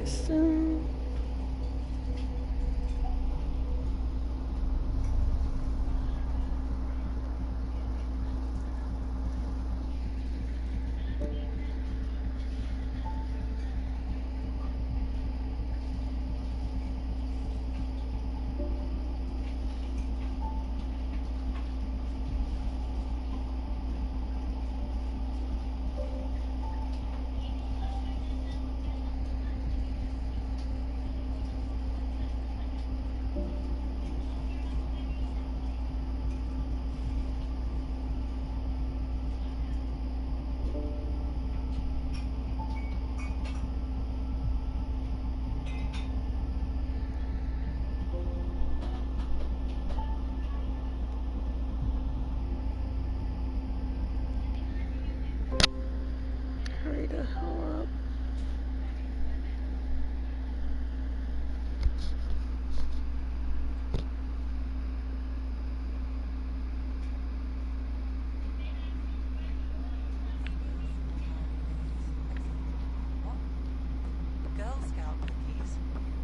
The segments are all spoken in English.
soon. Hurry the hell up. Girl Scout cookies.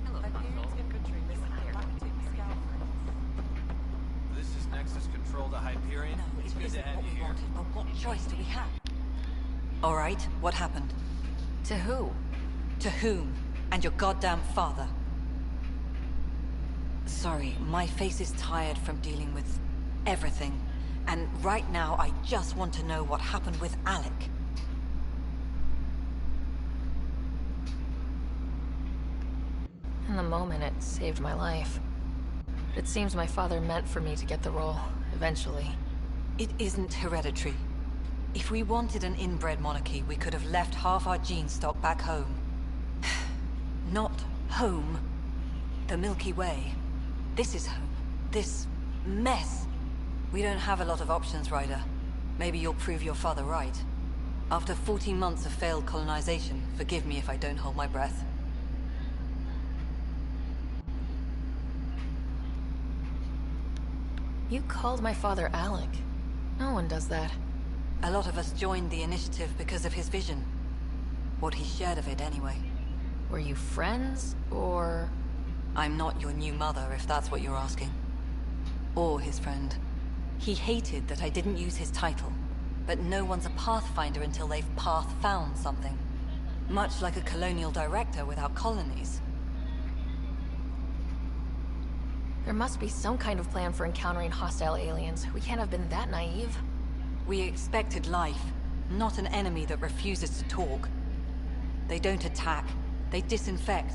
Hello, Hyperion's infantry missing galactic scout friends. This is Nexus Control to Hyperion. No, It's it good to isn't have what you we here. wanted, but what choice do we have? All right, what happened? To who? To whom? And your goddamn father. Sorry, my face is tired from dealing with everything. And right now, I just want to know what happened with Alec. In the moment, it saved my life. But it seems my father meant for me to get the role, eventually. It isn't hereditary. If we wanted an inbred monarchy, we could have left half our gene stock back home. Not home. The Milky Way. This is home. This mess. We don't have a lot of options, Ryder. Maybe you'll prove your father right. After 14 months of failed colonization, forgive me if I don't hold my breath. You called my father Alec. No one does that. A lot of us joined the initiative because of his vision. What he shared of it, anyway. Were you friends, or...? I'm not your new mother, if that's what you're asking. Or his friend. He hated that I didn't use his title. But no one's a pathfinder until they've path-found something. Much like a colonial director without colonies. There must be some kind of plan for encountering hostile aliens. We can't have been that naive. We expected life, not an enemy that refuses to talk. They don't attack, they disinfect.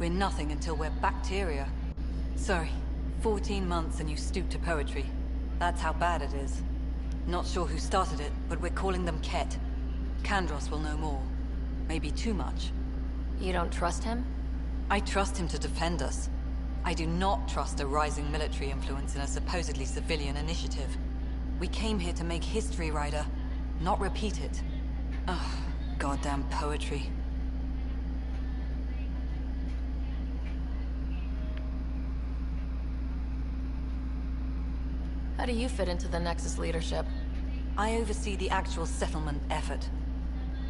We're nothing until we're bacteria. Sorry, 14 months and you stoop to poetry. That's how bad it is. Not sure who started it, but we're calling them Ket. Kandros will know more. Maybe too much. You don't trust him? I trust him to defend us. I do not trust a rising military influence in a supposedly civilian initiative. We came here to make history, Ryder, not repeat it. Ugh, goddamn poetry. How do you fit into the Nexus leadership? I oversee the actual settlement effort.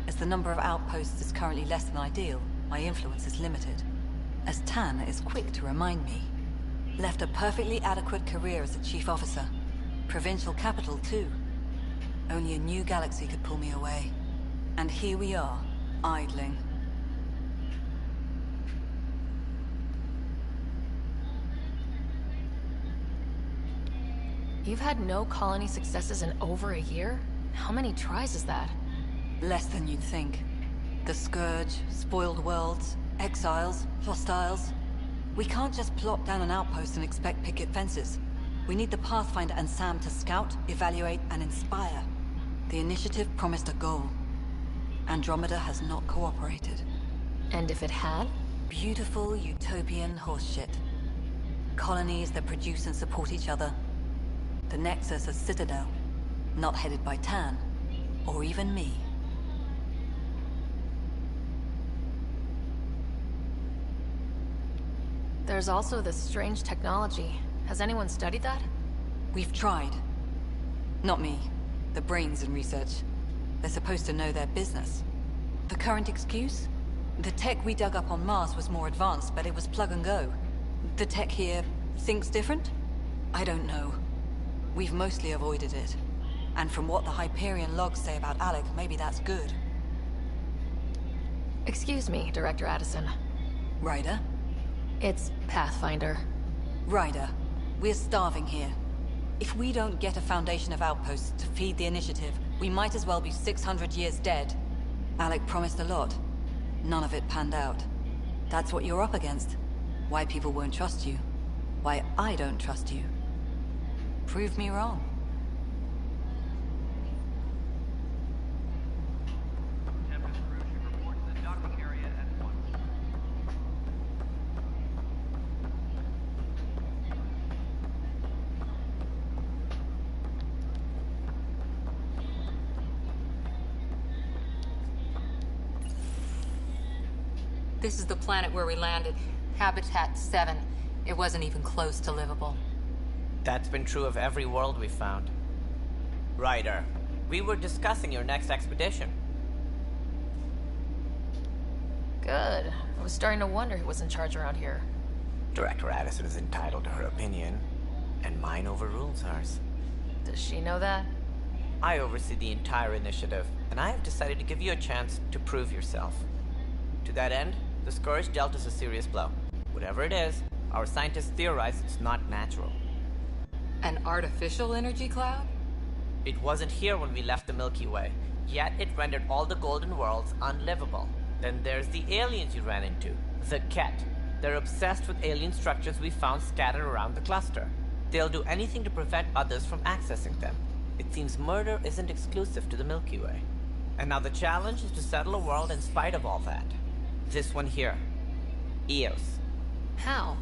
As the number of outposts is currently less than ideal, my influence is limited. As Tan is quick to remind me. Left a perfectly adequate career as a chief officer. Provincial capital, too. Only a new galaxy could pull me away. And here we are, idling. You've had no colony successes in over a year? How many tries is that? Less than you'd think. The Scourge, spoiled worlds, exiles, hostiles. We can't just plop down an outpost and expect picket fences. We need the Pathfinder and Sam to scout, evaluate, and inspire. The initiative promised a goal. Andromeda has not cooperated. And if it had? Beautiful utopian horseshit. Colonies that produce and support each other. The Nexus a citadel, not headed by Tan, or even me. There's also this strange technology. Has anyone studied that? We've tried. Not me. The brains in research. They're supposed to know their business. The current excuse? The tech we dug up on Mars was more advanced, but it was plug and go. The tech here thinks different? I don't know. We've mostly avoided it. And from what the Hyperion logs say about Alec, maybe that's good. Excuse me, Director Addison. Ryder? It's Pathfinder. Ryder, we're starving here. If we don't get a foundation of outposts to feed the initiative, we might as well be 600 years dead. Alec promised a lot. None of it panned out. That's what you're up against. Why people won't trust you. Why I don't trust you. Prove me wrong. Tempest crew should report to the docking area at once. This is the planet where we landed. Habitat 7. It wasn't even close to livable. That's been true of every world we've found. Ryder, we were discussing your next expedition. Good. I was starting to wonder who was in charge around here. Director Addison is entitled to her opinion, and mine overrules hers. Does she know that? I oversee the entire initiative, and I have decided to give you a chance to prove yourself. To that end, the Scourge dealt us a serious blow. Whatever it is, our scientists theorize it's not natural. An artificial energy cloud? It wasn't here when we left the Milky Way, yet it rendered all the golden worlds unlivable. Then there's the aliens you ran into, the Ket. They're obsessed with alien structures we found scattered around the cluster. They'll do anything to prevent others from accessing them. It seems murder isn't exclusive to the Milky Way. And now the challenge is to settle a world in spite of all that. This one here. Eos. How?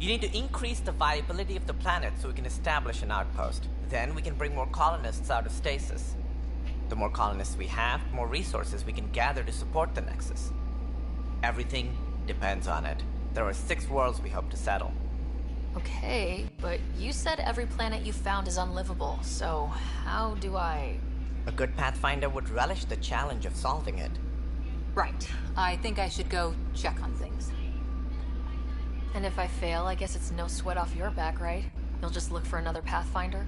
You need to increase the viability of the planet so we can establish an outpost. Then we can bring more colonists out of stasis. The more colonists we have, the more resources we can gather to support the Nexus. Everything depends on it. There are 6 worlds we hope to settle. Okay, but you said every planet you found is unlivable, so how do I... A good Pathfinder would relish the challenge of solving it. Right. I think I should go check on things. And if I fail, I guess it's no sweat off your back, right? You'll just look for another Pathfinder?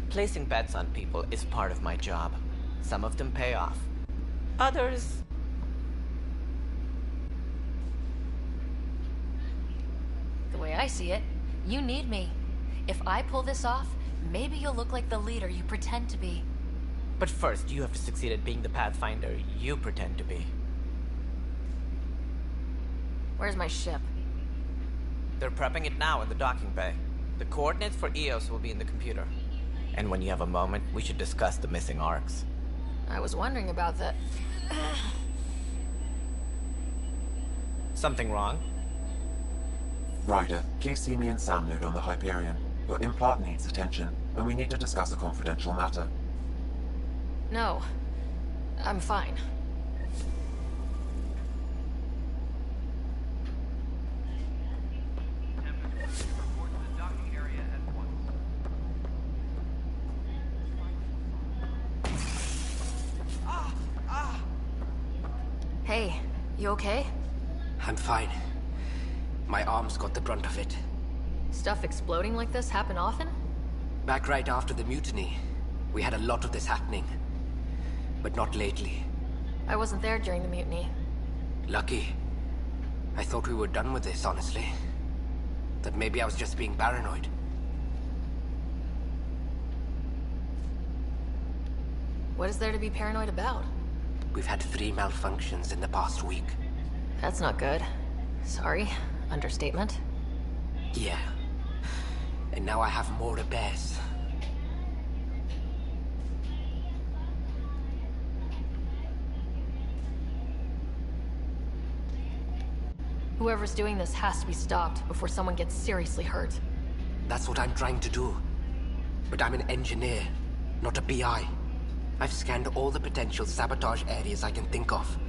Placing bets on people is part of my job. Some of them pay off. Others... The way I see it, you need me. If I pull this off, maybe you'll look like the leader you pretend to be. But first, you have to succeed at being the Pathfinder you pretend to be. Where's my ship? They're prepping it now in the docking bay. The coordinates for Eos will be in the computer. And when you have a moment, we should discuss the missing arcs. I was wondering about that. Something wrong? Ryder, please see me and Sam load on the Hyperion. Your implant needs attention, and we need to discuss a confidential matter. No. I'm fine. Tempest crew should report to the docking area at once. Hey, you okay? I'm fine. My arms got the brunt of it. Stuff exploding like this happen often? Back right after the mutiny, we had a lot of this happening. But not lately. I wasn't there during the mutiny. Lucky. I thought we were done with this, honestly. That maybe I was just being paranoid. What is there to be paranoid about? We've had 3 malfunctions in the past week. That's not good. Sorry. Understatement. Yeah. And now I have more repairs. Whoever's doing this has to be stopped before someone gets seriously hurt. That's what I'm trying to do. But I'm an engineer, not a PI. I've scanned all the potential sabotage areas I can think of.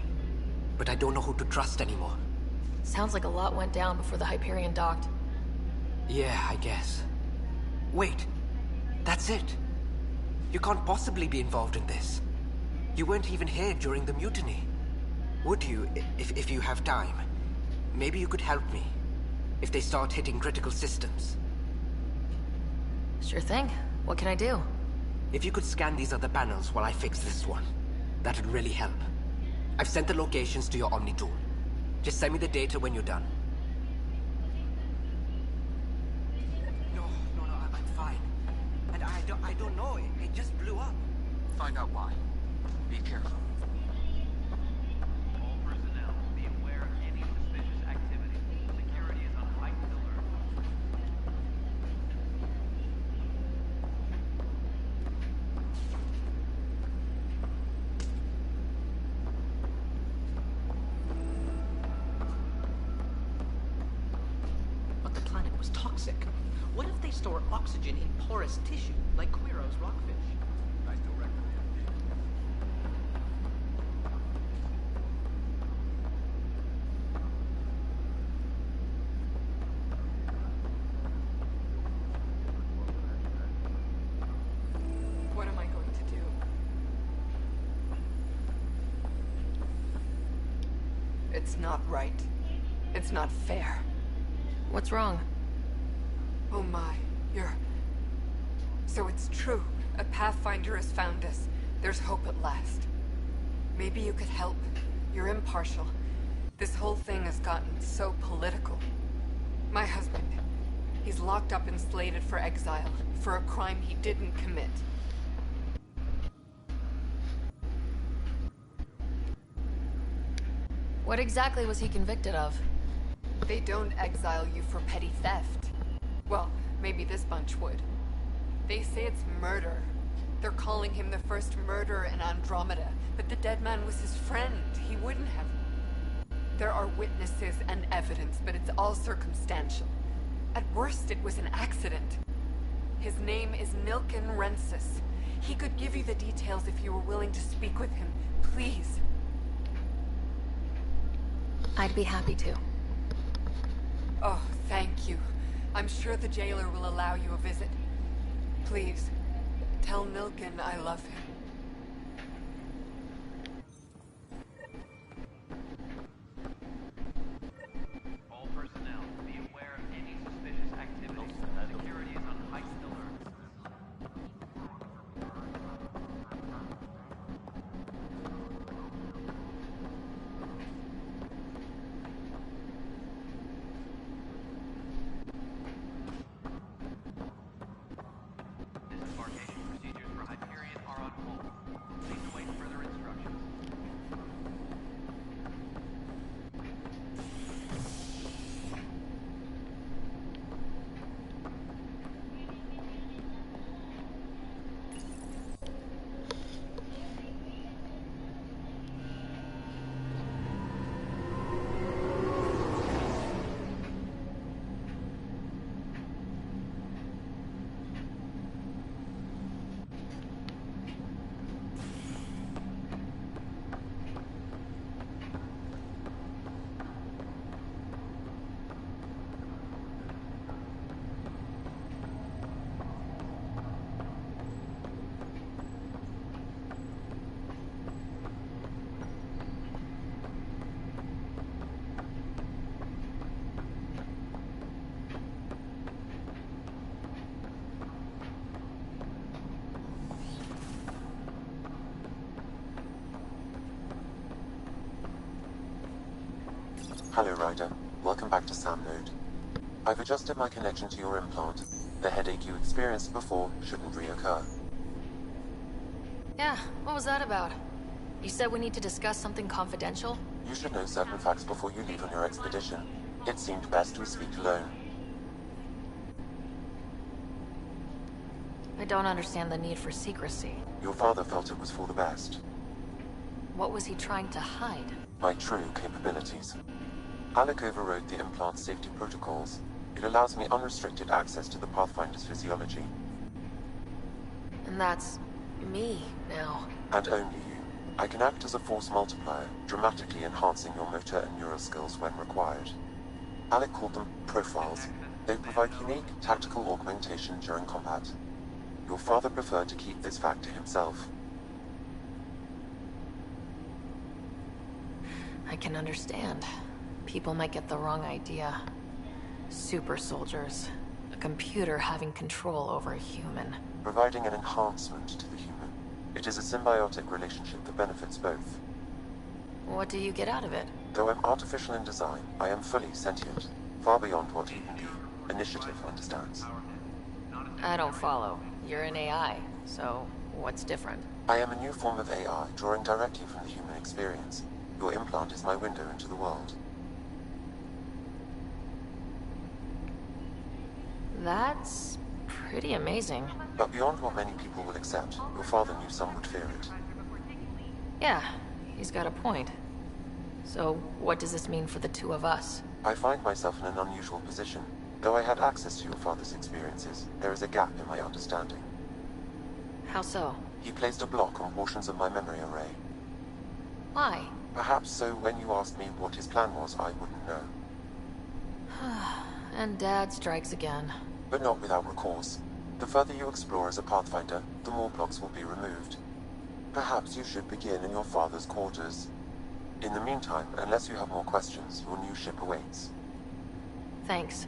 But I don't know who to trust anymore. Sounds like a lot went down before the Hyperion docked. Yeah, I guess. Wait. That's it. You can't possibly be involved in this. You weren't even here during the mutiny. Would you, if you have time? Maybe you could help me. If they start hitting critical systems. Sure thing. What can I do? If you could scan these other panels while I fix this one, that'd really help. I've sent the locations to your Omni tool. Just send me the data when you're done. No, I'm fine. And I don't know. It just blew up. Find out why. Be careful. All personnel, be aware of any suspicious activity. Security is on heightened alert. But the planet was toxic. What if they store oxygen in porous tissue, like Quiro's rockfish? I still recommend What am I going to do? It's not right. It's not fair. What's wrong? Oh my, you're... So it's true. A Pathfinder has found us. There's hope at last. Maybe you could help. You're impartial. This whole thing has gotten so political. My husband, he's locked up and slated for exile for a crime he didn't commit. What exactly was he convicted of? They don't exile you for petty theft. Well, maybe this bunch would. They say it's murder. They're calling him the first murderer in Andromeda, but the dead man was his friend. He wouldn't have. There are witnesses and evidence, but it's all circumstantial. At worst, it was an accident. His name is Nilken Rensis. He could give you the details if you were willing to speak with him. Please. I'd be happy to. Oh, thank you. I'm sure the jailer will allow you a visit. Please, tell Nilken I love him. All personnel, be aware of any suspicious activity. Security is on heightened alert. Disembarkation procedures for Hyperion are on hold. Please await further instructions. Hello, Ryder. Welcome back to Sam Node. I've adjusted my connection to your implant. The headache you experienced before shouldn't reoccur. Yeah, what was that about? You said we need to discuss something confidential? You should know certain facts before you leave on your expedition. It seemed best we speak alone. I don't understand the need for secrecy. Your father felt it was for the best. What was he trying to hide? My true capabilities. Alec overrode the implant's safety protocols. It allows me unrestricted access to the Pathfinder's physiology. And that's... me, now. And only you. I can act as a force multiplier, dramatically enhancing your motor and neural skills when required. Alec called them profiles. They provide unique tactical augmentation during combat. Your father preferred to keep this fact to himself. I can understand. People might get the wrong idea. Super soldiers. A computer having control over a human. Providing an enhancement to the human. It is a symbiotic relationship that benefits both. What do you get out of it? Though I'm artificial in design, I am fully sentient. Far beyond what even the Initiative understands. I don't follow. You're an AI, so what's different? I am a new form of AI, drawing directly from the human experience. Your implant is my window into the world. That's pretty amazing. But beyond what many people will accept, your father knew some would fear it. Yeah, he's got a point. So, what does this mean for the two of us? I find myself in an unusual position. Though I had access to your father's experiences, there is a gap in my understanding. How so? He placed a block on portions of my memory array. Why? Perhaps so when you asked me what his plan was, I wouldn't know. And Dad strikes again. But not without recourse. The further you explore as a Pathfinder, the more blocks will be removed. Perhaps you should begin in your father's quarters. In the meantime, unless you have more questions, your new ship awaits. Thanks.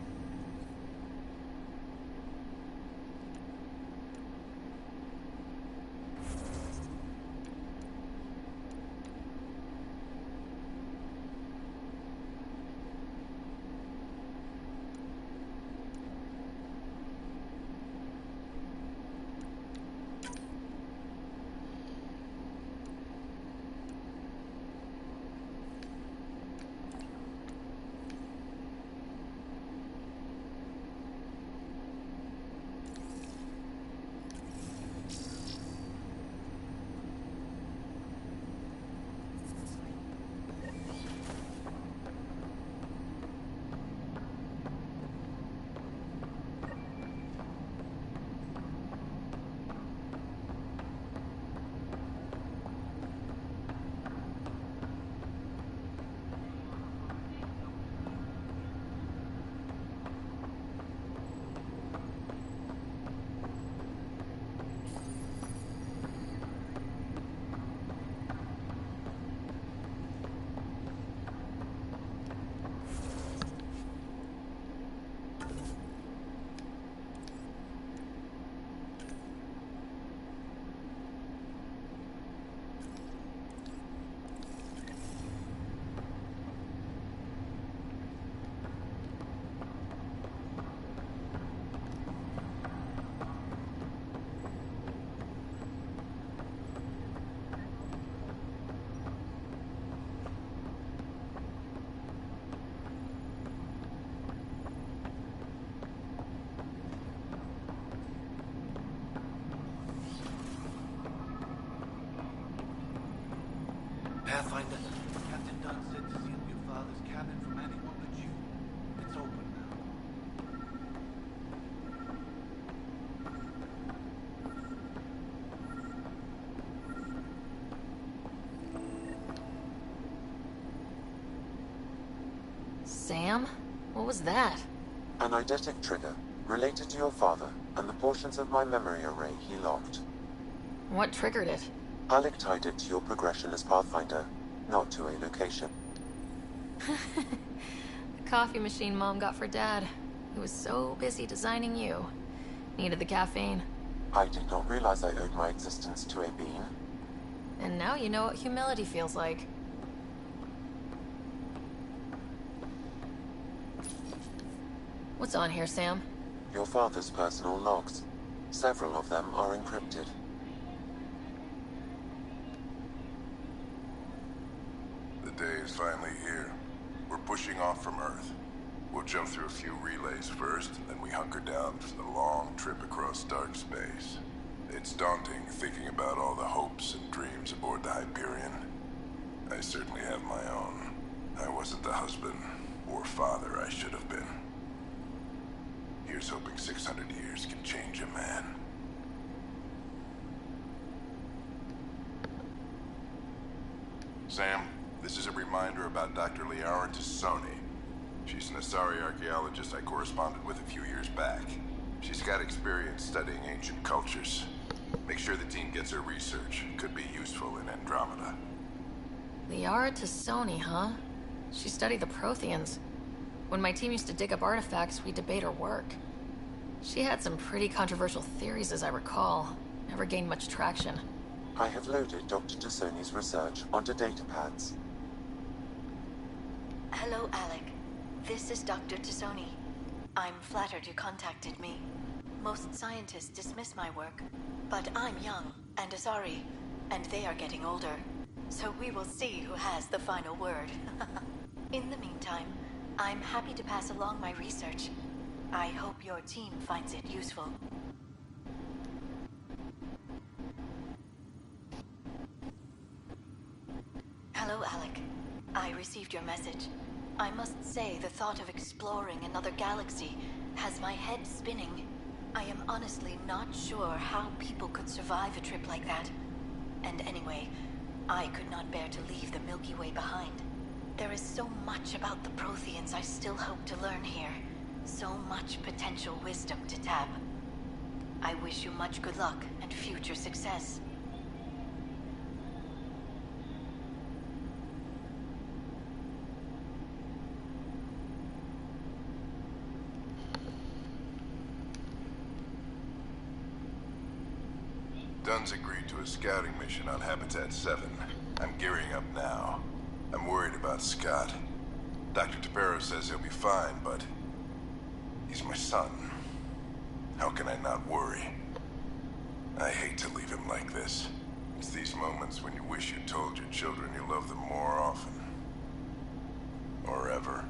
Pathfinder, Captain Dunn said to seal your father's cabin from anyone but you. It's open now. Sam? What was that? An eidetic trigger, related to your father, and the portions of my memory array he locked. What triggered it? Alec tied it to your progression as Pathfinder, not to a location. The coffee machine Mom got for Dad. He was so busy designing you. Needed the caffeine. I did not realize I owed my existence to a being. And now you know what humility feels like. What's on here, Sam? Your father's personal logs. Several of them are encrypted. The day is finally here. We're pushing off from Earth. We'll jump through a few relays first, and then we hunker down for the long trip across dark space. It's daunting thinking about all the hopes and dreams aboard the Hyperion. I certainly have my own. I wasn't the husband or father I should have been. Here's hoping 600 years can change a man. Sam, this is a reminder about Dr. Liara Tassoni. She's an Asari archaeologist I corresponded with a few years back. She's got experience studying ancient cultures. Make sure the team gets her research. Could be useful in Andromeda. Liara Tassoni, huh? She studied the Protheans. When my team used to dig up artifacts, we'd debate her work. She had some pretty controversial theories, as I recall. Never gained much traction. I have loaded Dr. Tassoni's research onto datapads. Hello, Alec. This is Dr. Tassoni. I'm flattered you contacted me. Most scientists dismiss my work, but I'm young and Asari, and they are getting older. So we will see who has the final word. In the meantime, I'm happy to pass along my research. I hope your team finds it useful. Hello, Alec. I received your message. I must say the thought of exploring another galaxy has my head spinning. I am honestly not sure how people could survive a trip like that. And anyway, I could not bear to leave the Milky Way behind. There is so much about the Protheans I still hope to learn here. So much potential wisdom to tap. I wish you much good luck and future success. Dunn's agreed to a scouting mission on Habitat 7. I'm gearing up now. I'm worried about Scott. Dr. Tapero says he'll be fine, but he's my son. How can I not worry? I hate to leave him like this. It's these moments when you wish you told your children you love them more often. Or ever.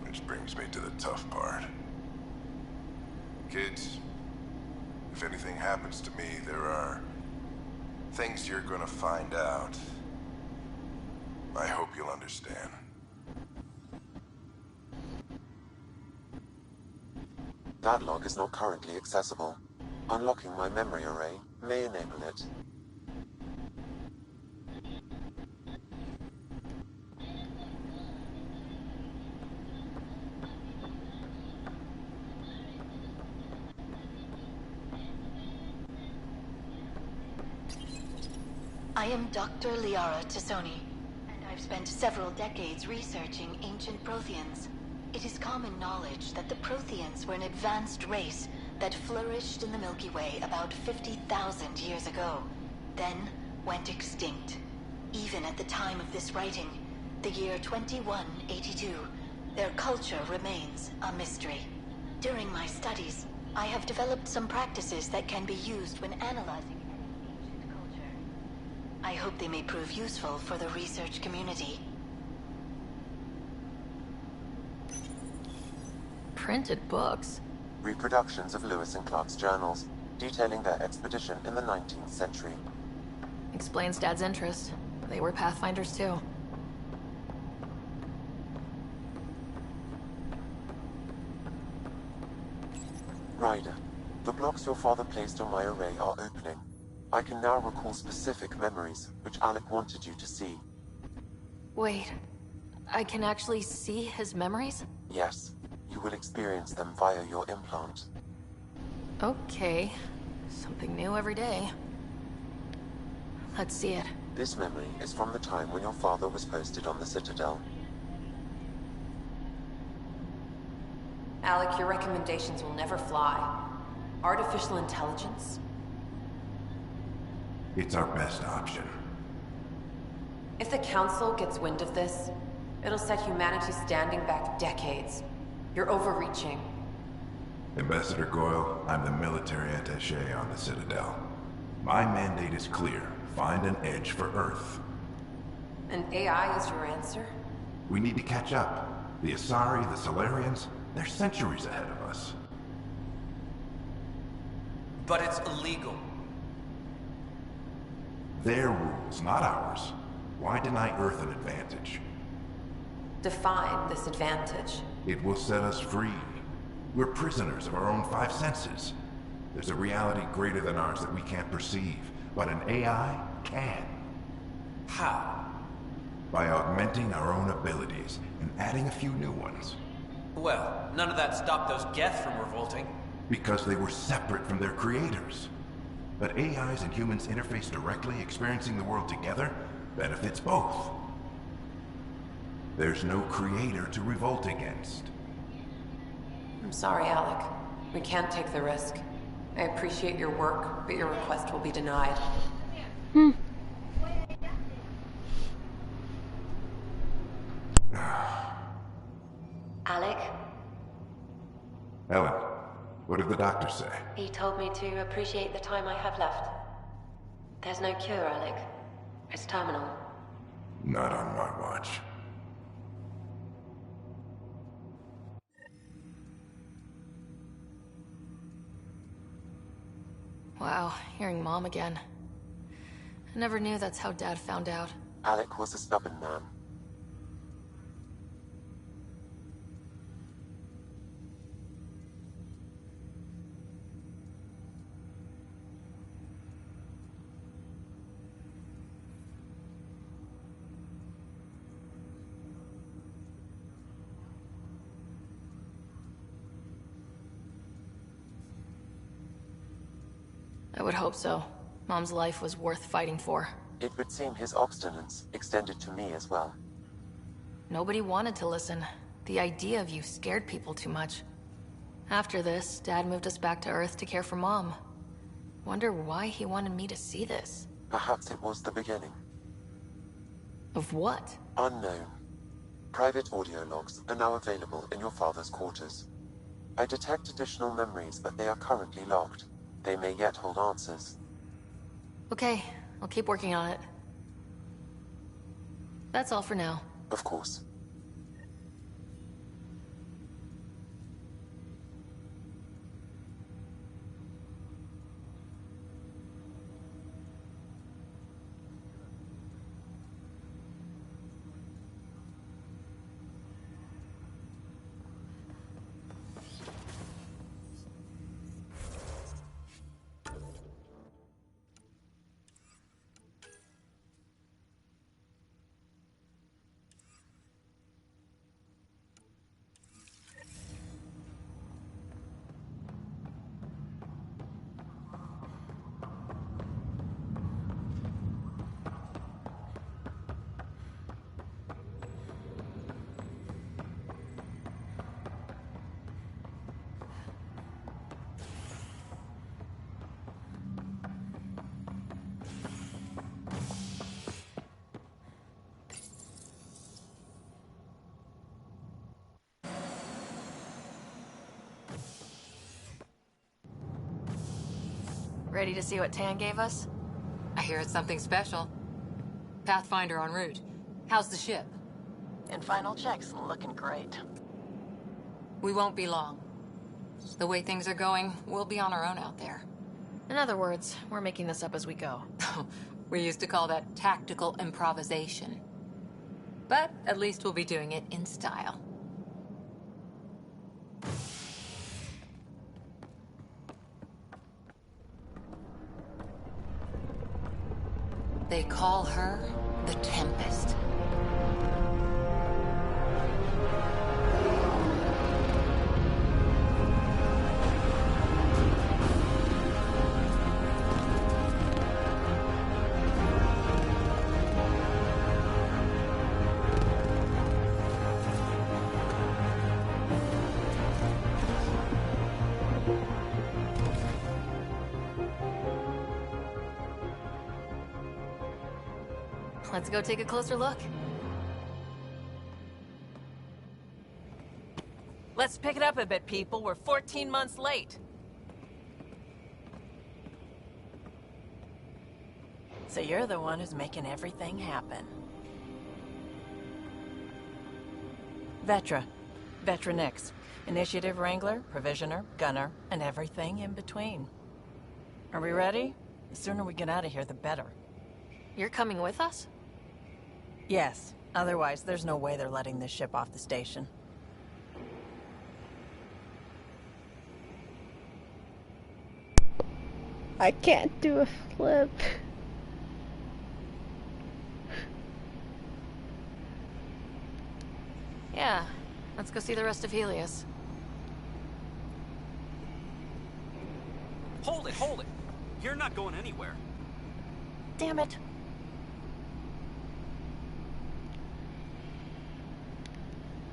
Which brings me to the tough part. Kids, if anything happens to me, there are things you're gonna find out. I hope you'll understand. That log is not currently accessible. Unlocking my memory array may enable it. I am Dr. Liara Tassoni, and I've spent several decades researching ancient Protheans. It is common knowledge that the Protheans were an advanced race that flourished in the Milky Way about 50,000 years ago, then went extinct. Even at the time of this writing, the year 2182, their culture remains a mystery. During my studies, I have developed some practices that can be used when analyzing I hope they may prove useful for the research community. Printed books? Reproductions of Lewis and Clark's journals, detailing their expedition in the 19th century. Explains Dad's interest. They were Pathfinders too. Ryder, the blocks your father placed on my array are opening. I can now recall specific memories, which Alec wanted you to see. Wait, I can actually see his memories? Yes, you will experience them via your implant. Okay, something new every day. Let's see it. This memory is from the time when your father was posted on the Citadel. Alec, your recommendations will never fly. Artificial intelligence? It's our best option. If the Council gets wind of this, it'll set humanity standing back decades. You're overreaching. Ambassador Goyle, I'm the military attaché on the Citadel. My mandate is clear. Find an edge for Earth. And AI is your answer? We need to catch up. The Asari, the Solarians, they're centuries ahead of us. But it's illegal. Their rules, not ours. Why deny Earth an advantage? Define this advantage. It will set us free. We're prisoners of our own five senses. There's a reality greater than ours that we can't perceive, but an AI can. How? By augmenting our own abilities and adding a few new ones. Well, none of that stopped those Geth from revolting. Because they were separate from their creators. But AIs and humans interface directly, experiencing the world together, benefits both. There's no creator to revolt against. I'm sorry, Alec. We can't take the risk. I appreciate your work, but your request will be denied. Alec? Ellen, what did the doctor say? He told me to appreciate the time I have left. There's no cure, Alec. It's terminal. Not on my watch. Wow, hearing Mom again. I never knew that's how Dad found out. Alec was a stubborn man. I would hope so. Mom's life was worth fighting for. It would seem his obstinance extended to me as well. Nobody wanted to listen. The idea of you scared people too much. After this, Dad moved us back to Earth to care for Mom. Wonder why he wanted me to see this. Perhaps it was the beginning. Of what? Unknown. Private audio logs are now available in your father's quarters. I detect additional memories, but they are currently locked. They may yet hold answers. Okay, I'll keep working on it. That's all for now. Of course. Ready to see what Tan gave us? I hear it's something special. Pathfinder en route. How's the ship? In final checks, looking great. We won't be long. The way things are going, we'll be on our own out there. In other words, we're making this up as we go. We used to call that tactical improvisation. But at least we'll be doing it in style. They call her the Tempest. Let's go take a closer look. Let's pick it up a bit, people. We're 14 months late. So you're the one who's making everything happen. Vetra. Vetra Nix. Initiative Wrangler, Provisioner, Gunner, and everything in between. Are we ready? The sooner we get out of here, the better. You're coming with us? Yes. Otherwise, there's no way they're letting this ship off the station. I can't do a flip. Yeah. Let's go see the rest of Helios. Hold it, hold it! You're not going anywhere. Damn it.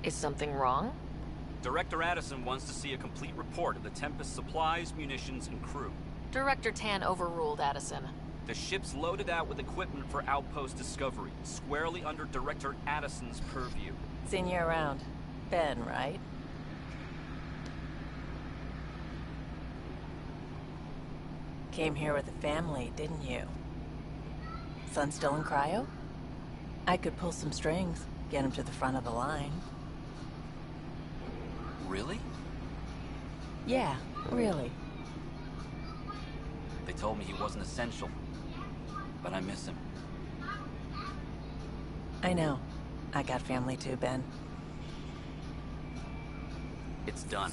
Is something wrong? Director Addison wants to see a complete report of the Tempest's supplies, munitions, and crew. Director Tan overruled Addison. The ship's loaded out with equipment for outpost discovery, squarely under Director Addison's purview. Seen you around. Ben, right? Came here with a family, didn't you? Son still in cryo? I could pull some strings, get him to the front of the line. Really? Yeah, really. They told me he wasn't essential, but I miss him. I know. I got family too, Ben. It's done.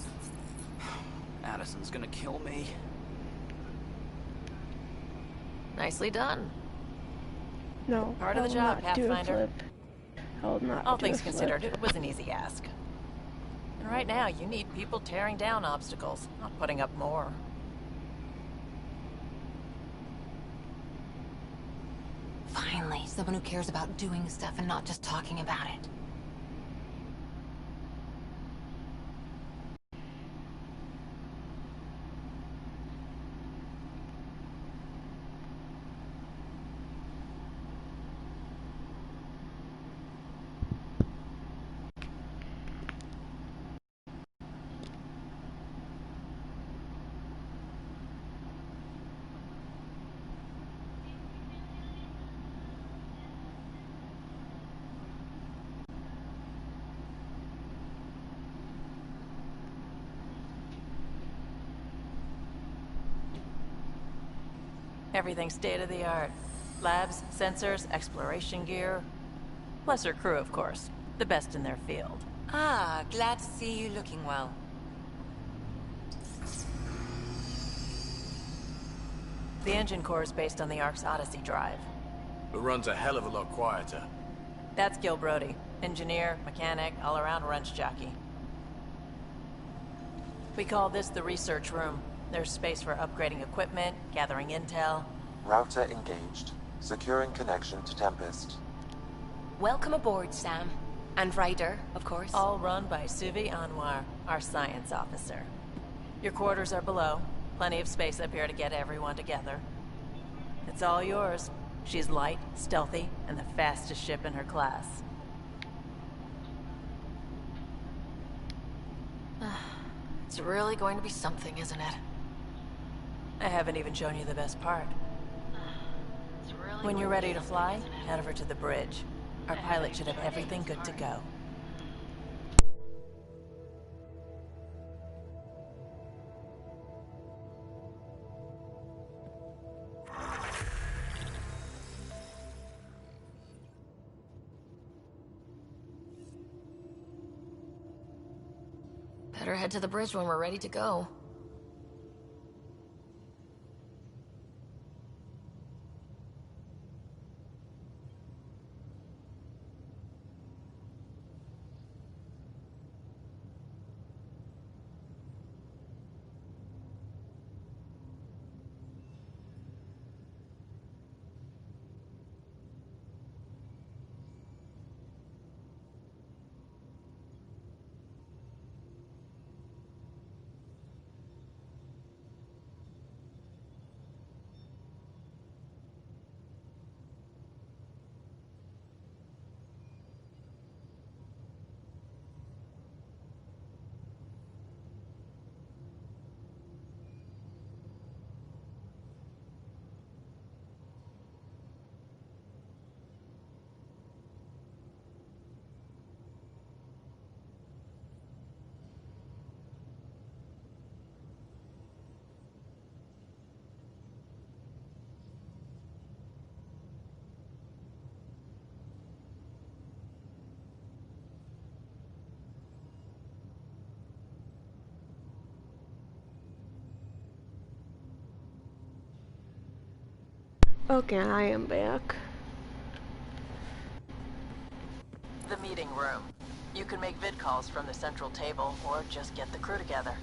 Addison's gonna kill me. Nicely done. No, Part of the I'll job, not do a Pathfinder. flip. I'll not All do things a flip. considered, it was an easy ask. And right now, you need people tearing down obstacles, not putting up more. Finally, someone who cares about doing stuff and not just talking about it. Everything's state-of-the-art. Labs, sensors, exploration gear. Plus her crew, of course. The best in their field. Ah, glad to see you looking well. The engine core is based on the Ark's Odyssey drive. It runs a hell of a lot quieter. That's Gil Brody. Engineer, mechanic, all-around wrench jockey. We call this the research room. There's space for upgrading equipment, gathering intel. Router engaged. Securing connection to Tempest. Welcome aboard, Sam. And Ryder, of course. All run by Suvi Anwar, our science officer. Your quarters are below. Plenty of space up here to get everyone together. It's all yours. She's light, stealthy, and the fastest ship in her class. It's really going to be something, isn't it? I haven't even shown you the best part. When you're ready to fly, head over to the bridge. Our pilot should have everything good to go. Better head to the bridge when we're ready to go. Okay, I am back. The meeting room. You can make vid calls from the central table, or just get the crew together.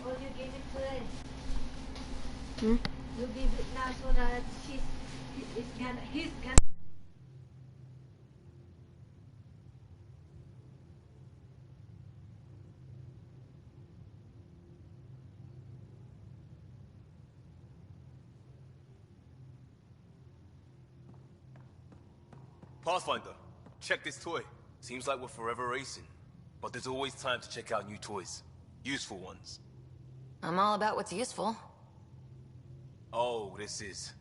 Oh, you gave it to her. Hmm? You give it now so that he's gonna. Pathfinder, check this toy. Seems like we're forever racing, but there's always time to check out new toys. Useful ones. I'm all about what's useful. Oh, this is.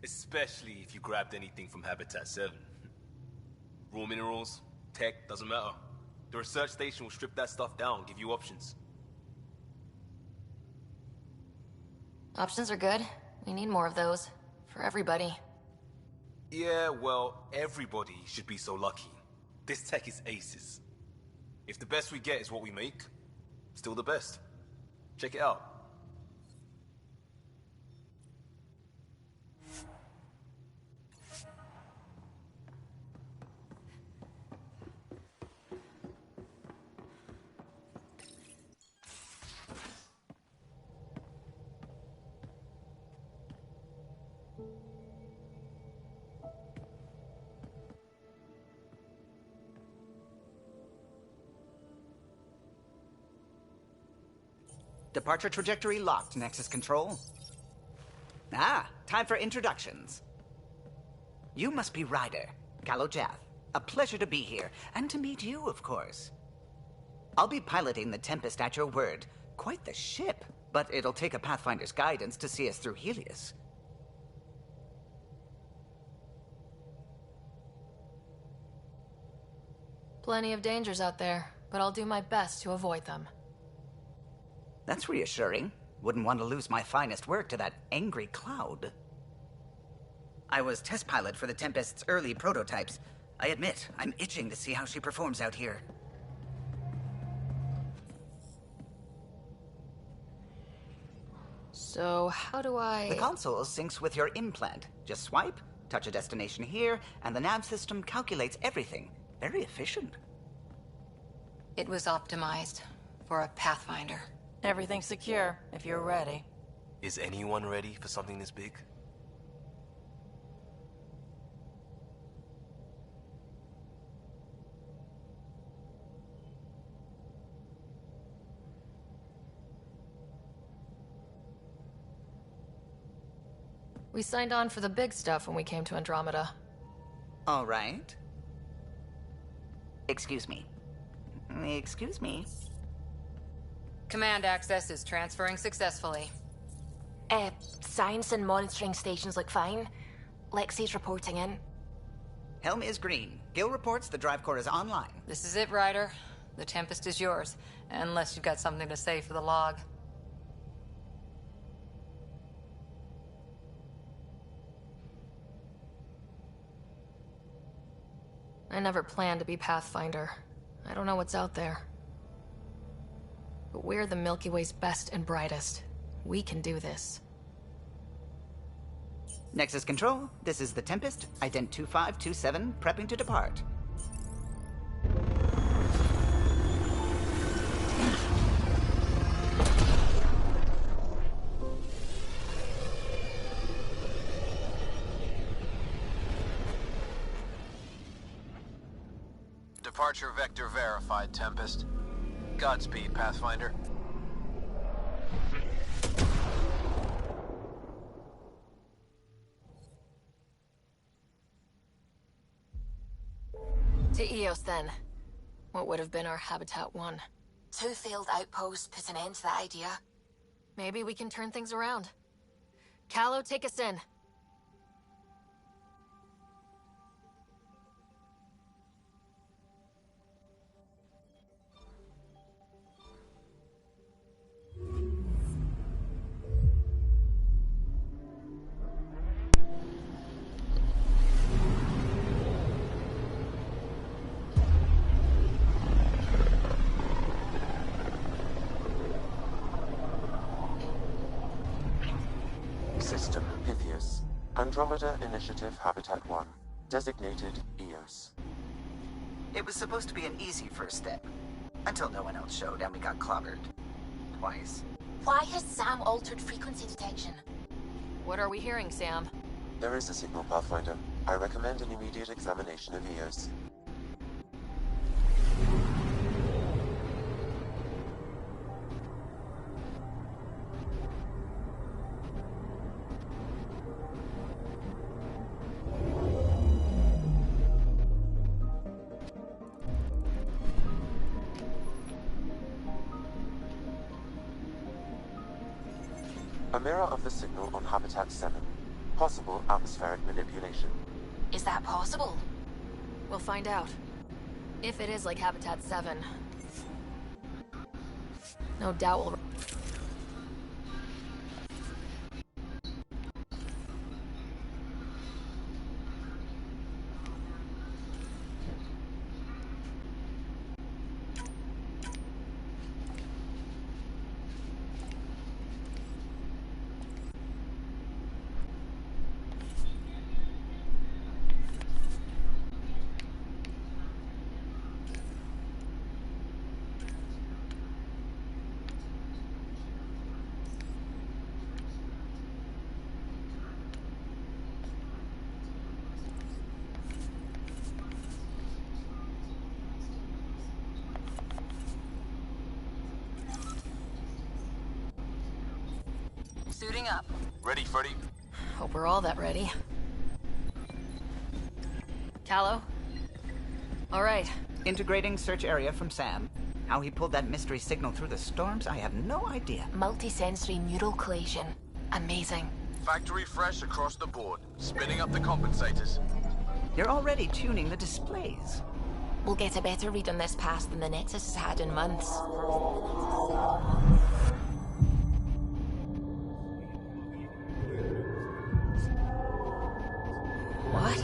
Especially if you grabbed anything from Habitat 7. Raw minerals, tech, doesn't matter. The research station will strip that stuff down, give you options. Options are good. We need more of those. For everybody. Yeah, well, everybody should be so lucky. This tech is aces. If the best we get is what we make, still the best. Check it out. Departure trajectory locked, Nexus Control. Ah, time for introductions. You must be Ryder, Gallo Jath. A pleasure to be here, and to meet you, of course. I'll be piloting the Tempest at your word. Quite the ship, but it'll take a Pathfinder's guidance to see us through Helios. Plenty of dangers out there, but I'll do my best to avoid them. That's reassuring. Wouldn't want to lose my finest work to that angry cloud. I was test pilot for the Tempest's early prototypes. I admit, I'm itching to see how she performs out here. So, how do I... The console syncs with your implant. Just swipe, touch a destination here, and the nav system calculates everything. Very efficient. It was optimized for a Pathfinder. Everything's secure, if you're ready. Is anyone ready for something this big? We signed on for the big stuff when we came to Andromeda. All right. Excuse me. Excuse me. Command access is transferring successfully. Science and monitoring stations look fine. Lexi's reporting in. Helm is green. Gil reports the drive core is online. This is it, Ryder. The Tempest is yours, unless you've got something to say for the log. I never planned to be Pathfinder. I don't know what's out there. But we're the Milky Way's best and brightest. We can do this. Nexus Control, this is the Tempest, ident 2527, prepping to depart. Departure vector verified, Tempest. Godspeed, Pathfinder. To Eos, then. What would have been our Habitat 1? 2 failed outposts put an end to that idea. Maybe we can turn things around. Callow, take us in. System Pythias. Andromeda Initiative Habitat 1. Designated EOS. It was supposed to be an easy first step. Until no one else showed and we got clobbered. Twice. Why has Sam altered frequency detection? What are we hearing, Sam? There is a signal, Pathfinder. I recommend an immediate examination of EOS. A mirror of the signal on Habitat 7. Possible atmospheric manipulation. Is that possible? We'll find out. If it is like Habitat 7. No doubt we'll... Suiting up. Ready, Freddy? Hope we're all that ready. Callow? All right. Integrating search area from Sam. How he pulled that mystery signal through the storms, I have no idea. Multisensory neural collation. Amazing. Factory fresh across the board. Spinning up the compensators. You're already tuning the displays. We'll get a better read on this pass than the Nexus has had in months. What?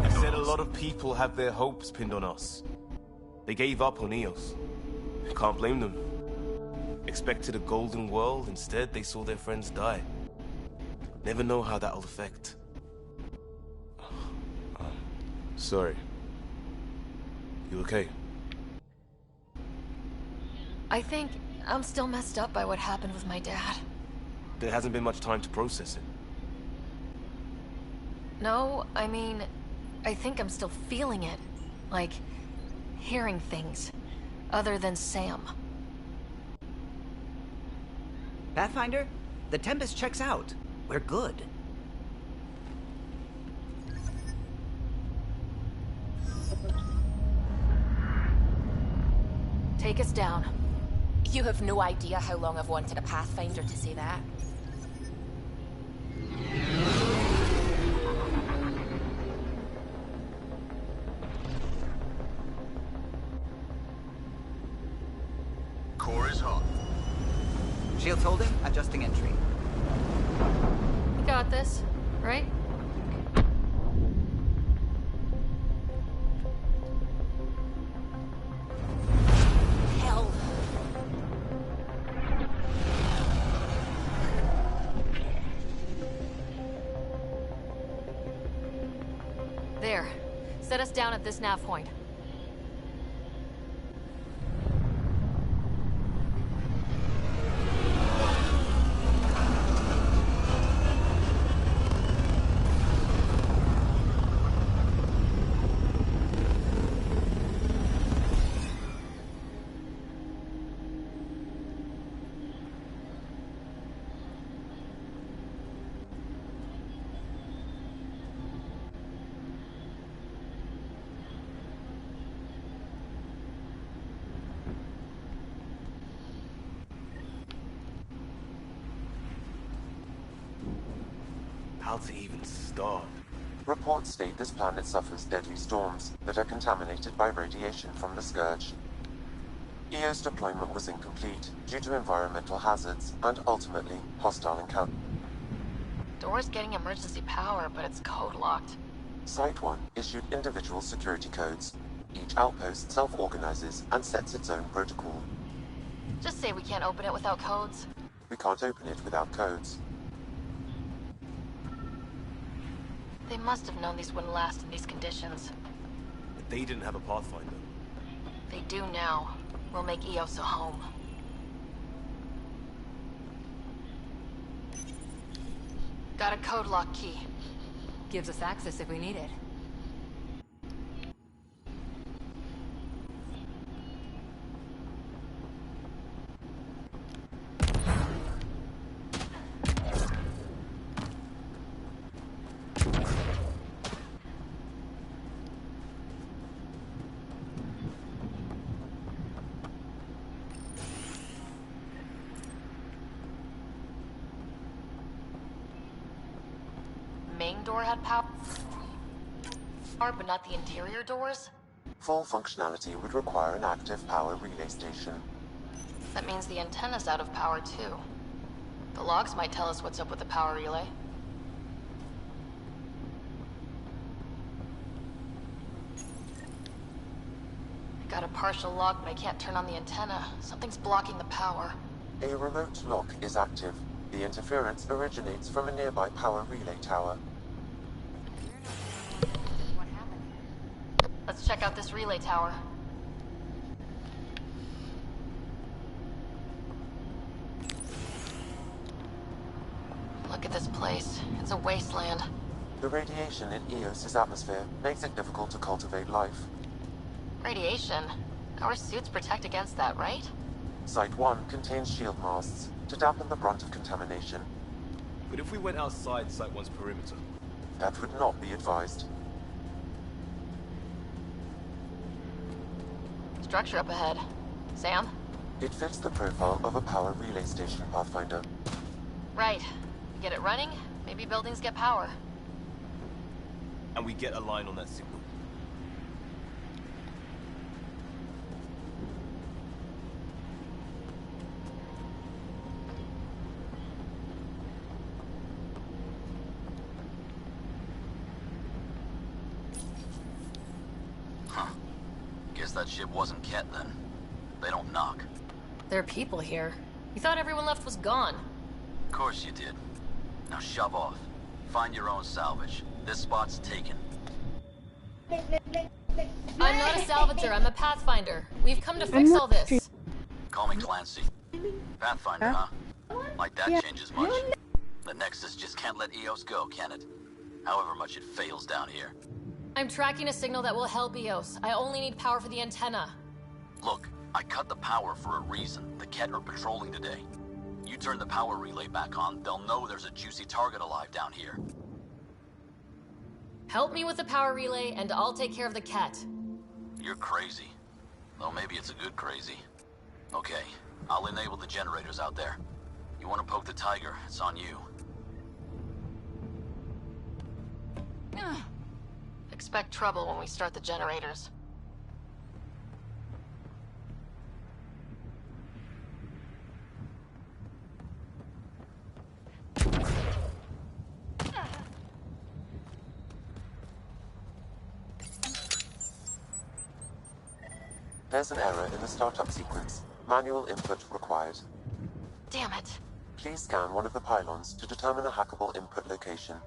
You said a lot of people have their hopes pinned on us. They gave up on EOS. Can't blame them. Expected a golden world, instead they saw their friends die. Never know how that'll affect. Sorry. You okay? I think I'm still messed up by what happened with my dad. There hasn't been much time to process it. No, I mean, I think I'm still feeling it. Like, hearing things. Other than Sam. Pathfinder, the Tempest checks out. We're good. Take us down. You have no idea how long I've wanted a Pathfinder to say that. Core is hot. Shields holding, adjusting entry. You got this, right? Hell. There. Set us down at this nav point. How to even start? Reports state this planet suffers deadly storms that are contaminated by radiation from the Scourge. EO's deployment was incomplete due to environmental hazards and ultimately hostile encounter. Door's getting emergency power, but it's code locked. Site 1 issued individual security codes. Each outpost self-organizes and sets its own protocol. Just say we can't open it without codes. We can't open it without codes. They must have known these wouldn't last in these conditions. But they didn't have a Pathfinder. They do now. We'll make EOS a home. Got a code lock key. Gives us access if we need it. main door had power, but not the interior doors? Full functionality would require an active power relay station. That means the antenna's out of power too. The logs might tell us what's up with the power relay. I got a partial log, but I can't turn on the antenna. Something's blocking the power. A remote lock is active. The interference originates from a nearby power relay tower. Let's check out this relay tower. Look at this place. It's a wasteland. The radiation in Eos's atmosphere makes it difficult to cultivate life. Radiation? Our suits protect against that, right? Site 1 contains shield masts to dampen the brunt of contamination. But if we went outside Site 1's perimeter? That would not be advised. Structure up ahead. Sam? It fits the profile of a power relay station, Pathfinder. Right. We get it running, maybe buildings get power. And we get a line on that signal. That ship wasn't Ket then. They don't knock. There are people here. You thought everyone left was gone. Of course you did. Now shove off. Find your own salvage. This spot's taken. I'm not a salvager, I'm a pathfinder. We've come to fix all this. Call me Clancy. Pathfinder, huh? Like that changes much. The Nexus just can't let Eos go, can it? However much it fails down here. I'm tracking a signal that will help Eos. I only need power for the antenna. Look, I cut the power for a reason. The Ket are patrolling today. You turn the power relay back on, they'll know there's a juicy target alive down here. Help me with the power relay, and I'll take care of the Ket. You're crazy. Though maybe it's a good crazy. Okay, I'll enable the generators out there. You want to poke the tiger, it's on you. Expect trouble when we start the generators. There's an error in the startup sequence. Manual input required. Damn it. Please scan one of the pylons to determine a hackable input location.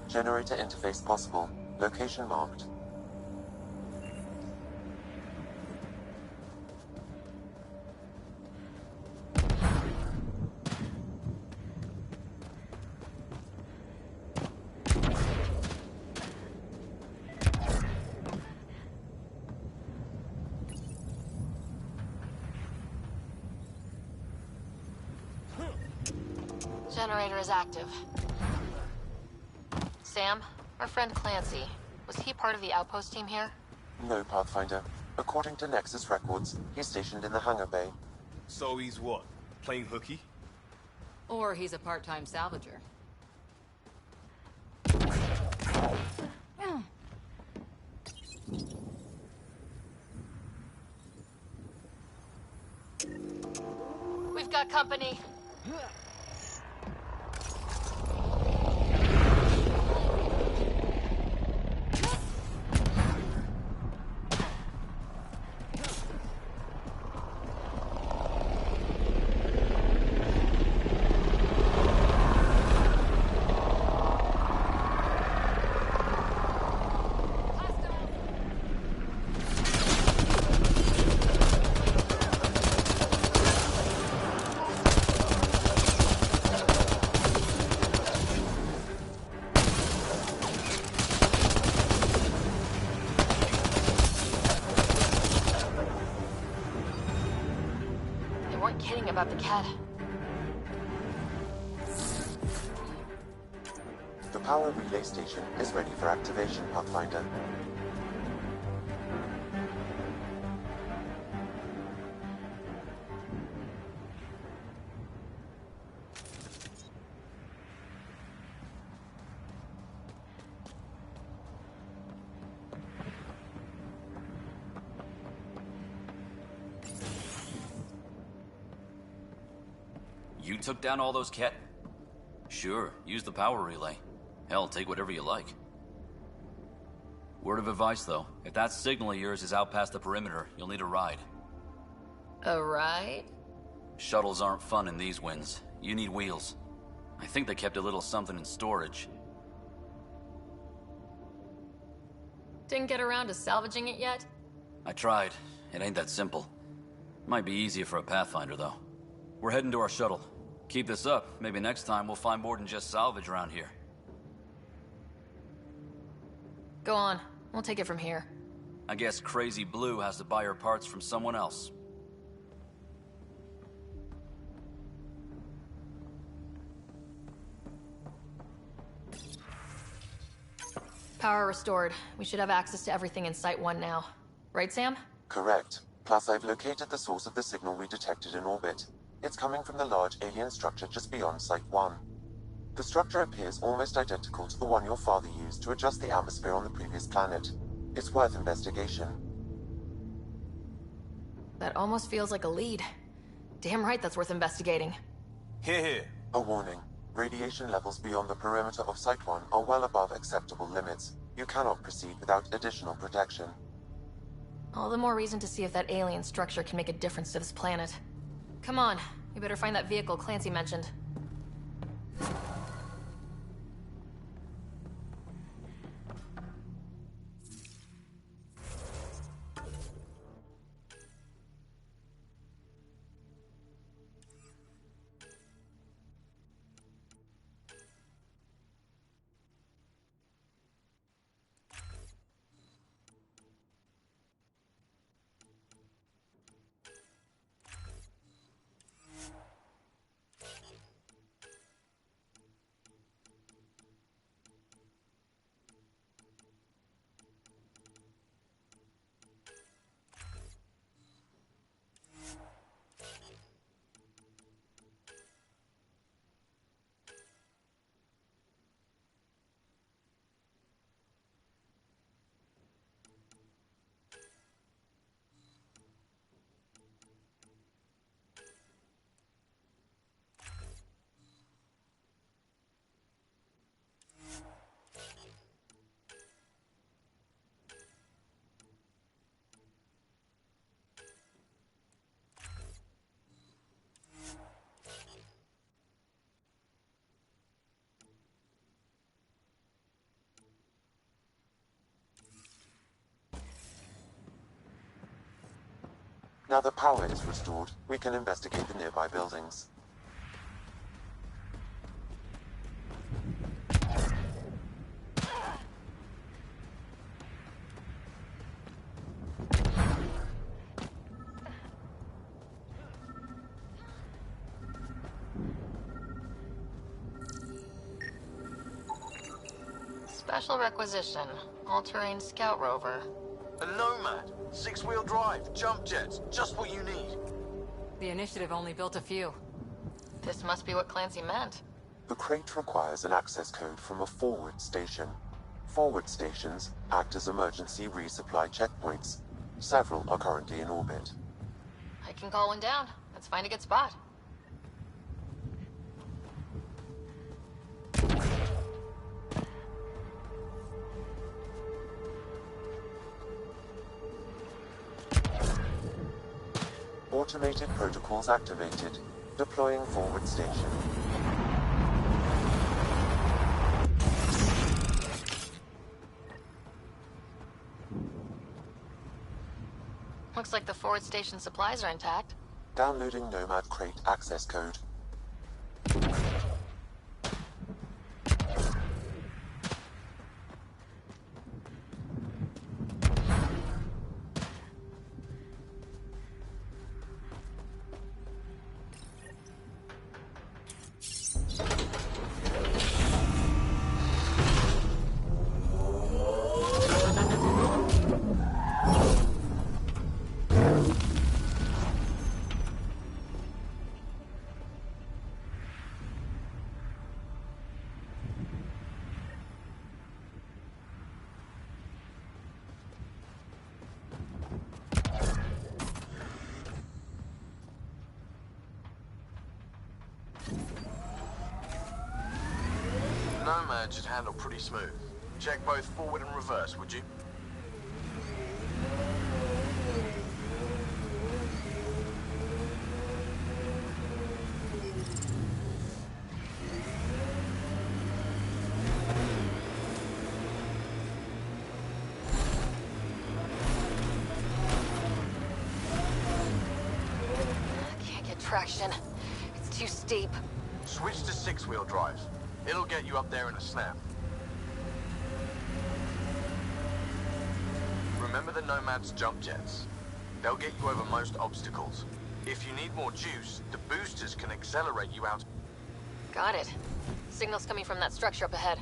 Generator interface possible. Location marked. Generator is active. Sam, our friend Clancy, was he part of the outpost team here? No, Pathfinder. According to Nexus records, he's stationed in the hangar bay. So he's what? Playing hooky? Or he's a part-time salvager. We've got company. About the Ket. The power relay station is ready for activation, Pathfinder. You took down all those cat... Sure, use the power relay. Hell, take whatever you like. Word of advice, though. If that signal of yours is out past the perimeter, you'll need a ride. A ride? Shuttles aren't fun in these winds. You need wheels. I think they kept a little something in storage. Didn't get around to salvaging it yet? I tried. It ain't that simple. Might be easier for a Pathfinder, though. We're heading to our shuttle. Keep this up. Maybe next time we'll find more than just salvage around here. Go on. We'll take it from here. I guess Crazy Blue has to buy her parts from someone else. Power restored. We should have access to everything in Site 1 now. Right, Sam? Correct. Plus, I've located the source of the signal we detected in orbit. It's coming from the large alien structure just beyond Site 1. The structure appears almost identical to the one your father used to adjust the atmosphere on the previous planet. It's worth investigation. That almost feels like a lead. Damn right that's worth investigating. Here. A warning. Radiation levels beyond the perimeter of Site 1 are well above acceptable limits. You cannot proceed without additional protection. All the more reason to see if that alien structure can make a difference to this planet. Come on, we better find that vehicle Clancy mentioned. Now that power is restored, we can investigate the nearby buildings. Special requisition. All-terrain scout rover. A Nomad. 6-wheel drive. Jump jets. Just what you need. The Initiative only built a few. This must be what Clancy meant. The crate requires an access code from a forward station. Forward stations act as emergency resupply checkpoints. Several are currently in orbit. I can call one down. Let's find a good spot. Automated protocols activated. Deploying forward station. Looks like the forward station supplies are intact. Downloading Nomad crate access code. Nomad should handle pretty smooth. Check both forward and reverse, would you? Can't get traction. It's too steep. Switch to six-wheel drive. It'll get you up there in a snap. Remember the Nomad's jump jets? They'll get you over most obstacles. If you need more juice, the boosters can accelerate you out. Got it. Signal's coming from that structure up ahead.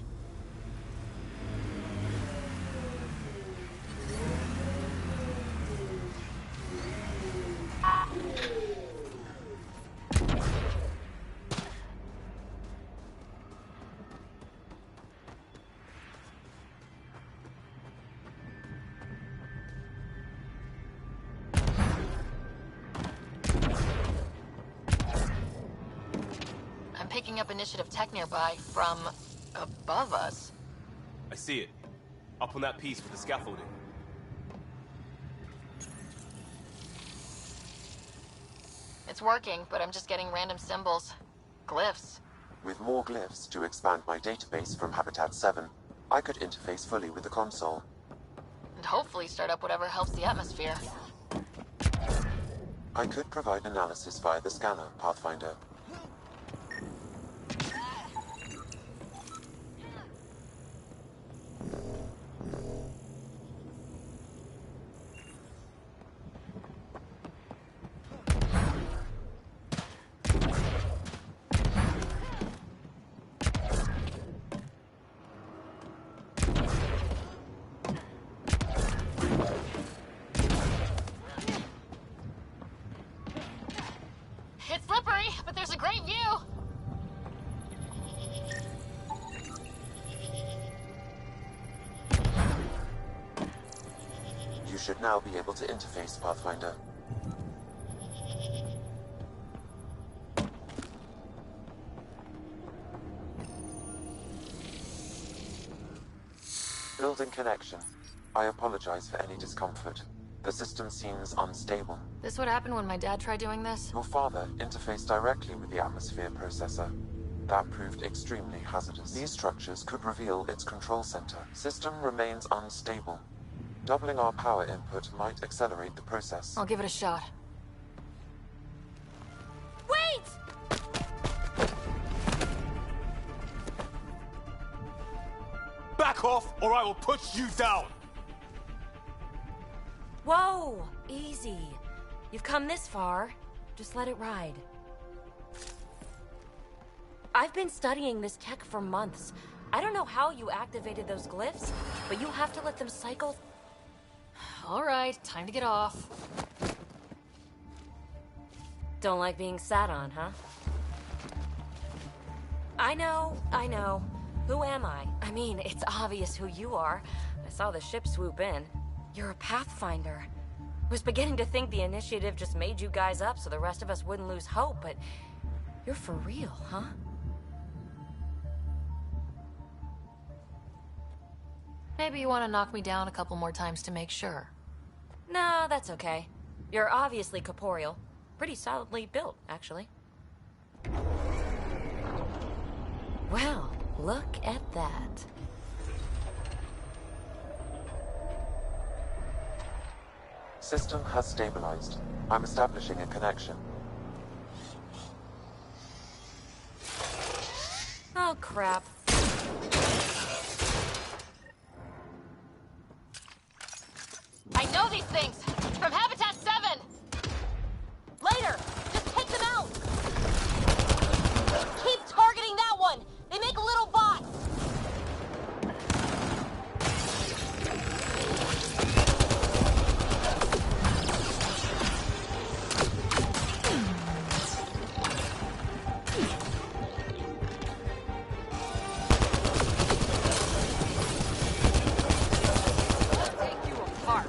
I'm picking up initiative tech nearby from above us. I see it. Up on that piece with the scaffolding. It's working, but I'm just getting random symbols. Glyphs. With more glyphs to expand my database from Habitat 7, I could interface fully with the console. And hopefully start up whatever helps the atmosphere. I could provide analysis via the scanner, Pathfinder. It's slippery, but there's a great view. You should now be able to interface, Pathfinder. Building connection. I apologize for any discomfort. The system seems unstable. This would happen when my dad tried doing this? Your father interfaced directly with the atmosphere processor. That proved extremely hazardous. These structures could reveal its control center. System remains unstable. Doubling our power input might accelerate the process. I'll give it a shot. Wait! Back off, or I will push you down! Whoa! Easy. You've come this far. Just let it ride. I've been studying this tech for months. I don't know how you activated those glyphs, but you have to let them cycle. All right, time to get off. Don't like being sat on, huh? I know. Who am I? I mean, it's obvious who you are. I saw the ship swoop in. You're a Pathfinder. Was beginning to think the initiative just made you guys up so the rest of us wouldn't lose hope, but you're for real, huh? Maybe you want to knock me down a couple more times to make sure. No, that's okay. You're obviously corporeal. Pretty solidly built, actually. Well, look at that. System has stabilized. I'm establishing a connection. Oh, crap. I know these things! From Habitat 7! Later! Just take them out! Keep targeting that one! They make little bots! Take you apart.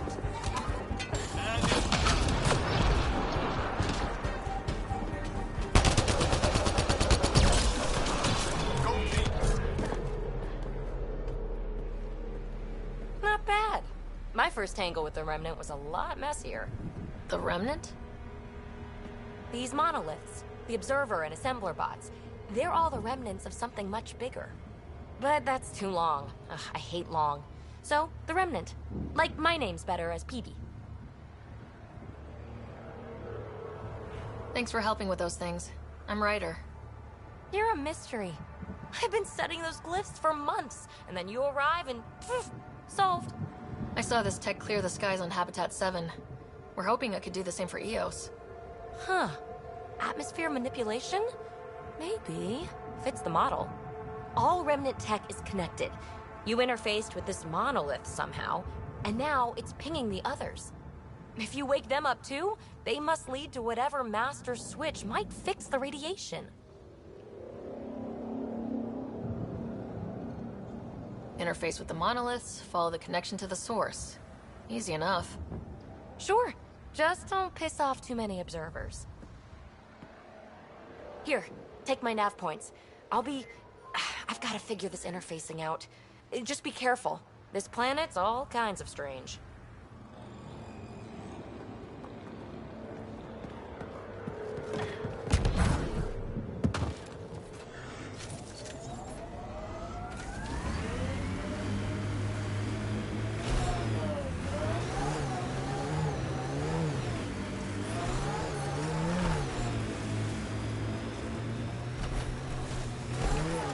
My first tangle with the Remnant was a lot messier. The Remnant? These monoliths, the Observer and Assembler bots, they're all the remnants of something much bigger. But that's too long. Ugh, I hate long. So, the Remnant. Like my name's better as Peebee. Thanks for helping with those things. I'm Ryder. You're a mystery. I've been studying those glyphs for months, and then you arrive and poof, solved. I saw this tech clear the skies on Habitat 7. We're hoping it could do the same for EOS. Huh. Atmosphere manipulation? Maybe. Fits the model. All Remnant tech is connected. You interfaced with this monolith somehow, and now it's pinging the others. If you wake them up too, they must lead to whatever master switch might fix the radiation. Interface with the monoliths, follow the connection to the source. Easy enough. Sure. Just don't piss off too many observers. Here, take my nav points. I've got to figure this interfacing out. Just be careful. This planet's all kinds of strange.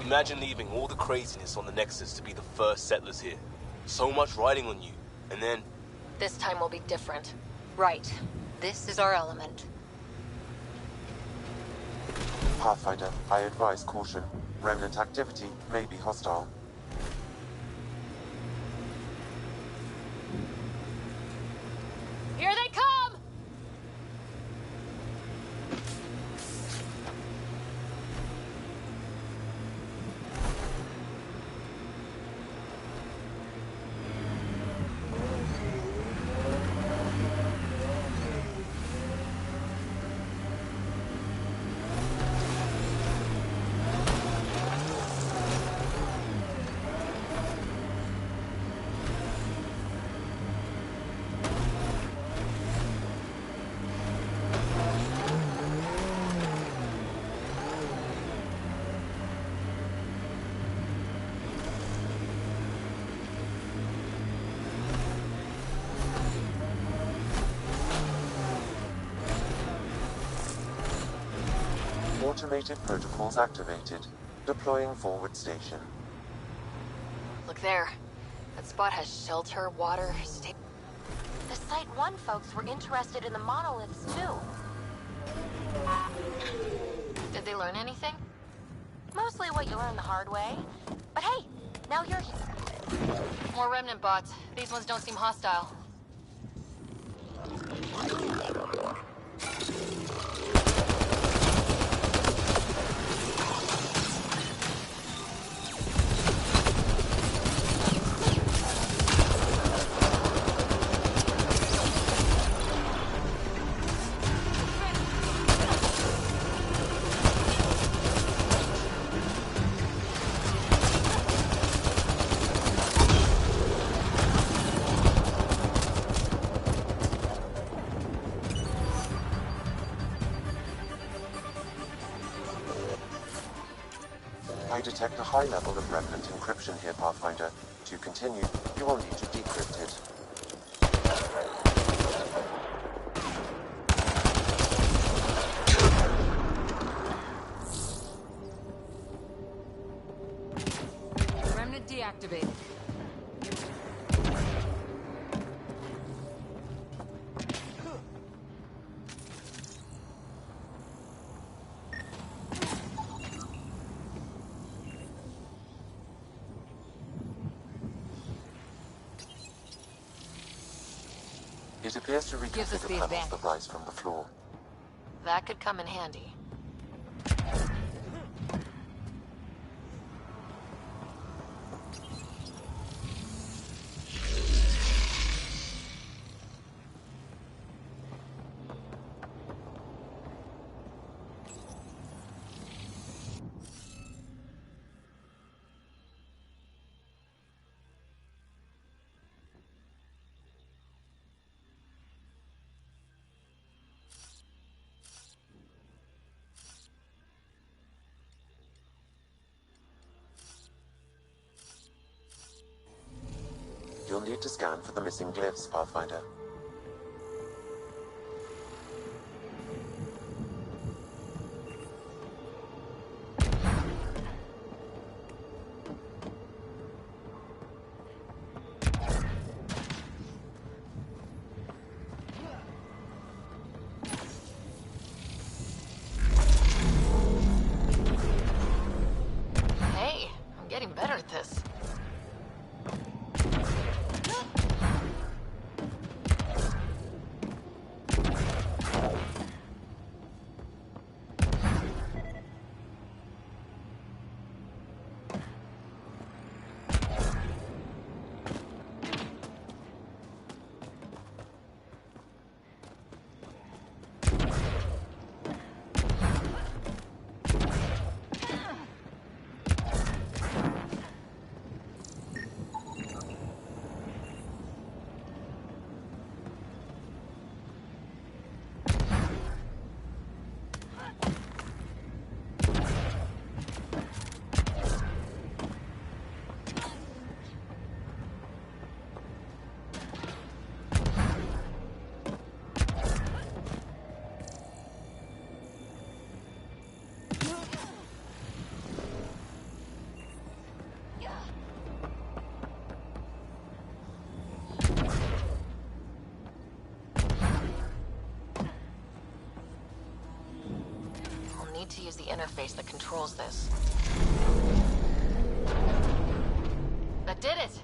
Imagine leaving all the craziness on the Nexus to be the first settlers here. So much riding on you, and then... This time will be different. Right. This is our element. Pathfinder, I advise caution. Remnant activity may be hostile. Here they come! Automated protocols activated. Deploying forward station. Look there. That spot has shelter, water, The Site 1 folks were interested in the monoliths too. Did they learn anything? Mostly what you learn the hard way. But hey, now you're here. More Remnant bots. These ones don't seem hostile. I detect a high level of Remnant encryption here, Pathfinder. To continue, you will need to decrypt it. Remnant deactivated. It appears to Gives us reconfigure the panels advantage. that rise from the floor. That could come in handy. You'll need to scan for the missing glyphs, Pathfinder. Hey, I'm getting better at this. I'll need to use the interface that controls this. That did it!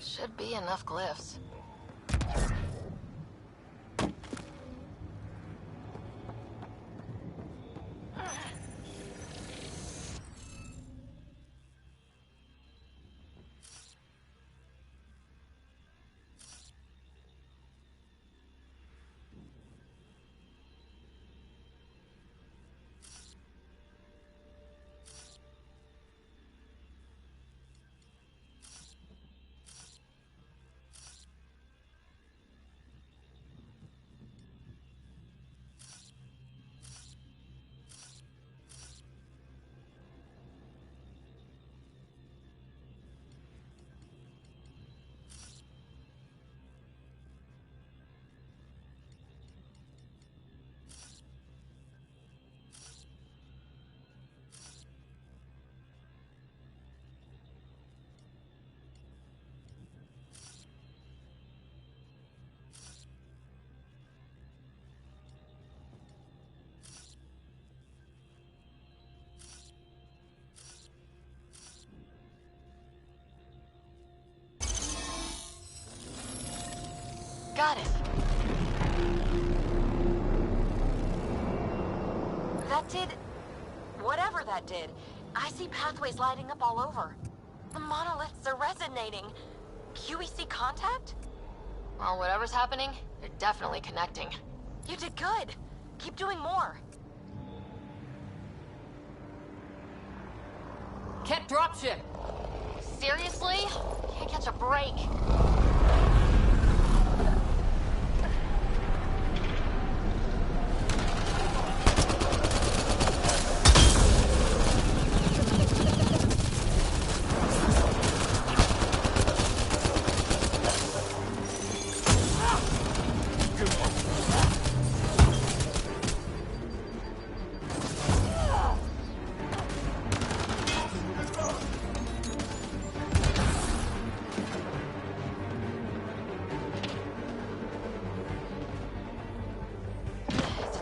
Should be enough glyphs. Got it. That did... whatever that did. I see pathways lighting up all over. The monoliths are resonating. QEC contact? Well, whatever's happening, they're definitely connecting. You did good. Keep doing more. Can't dropship! Seriously? Can't catch a break.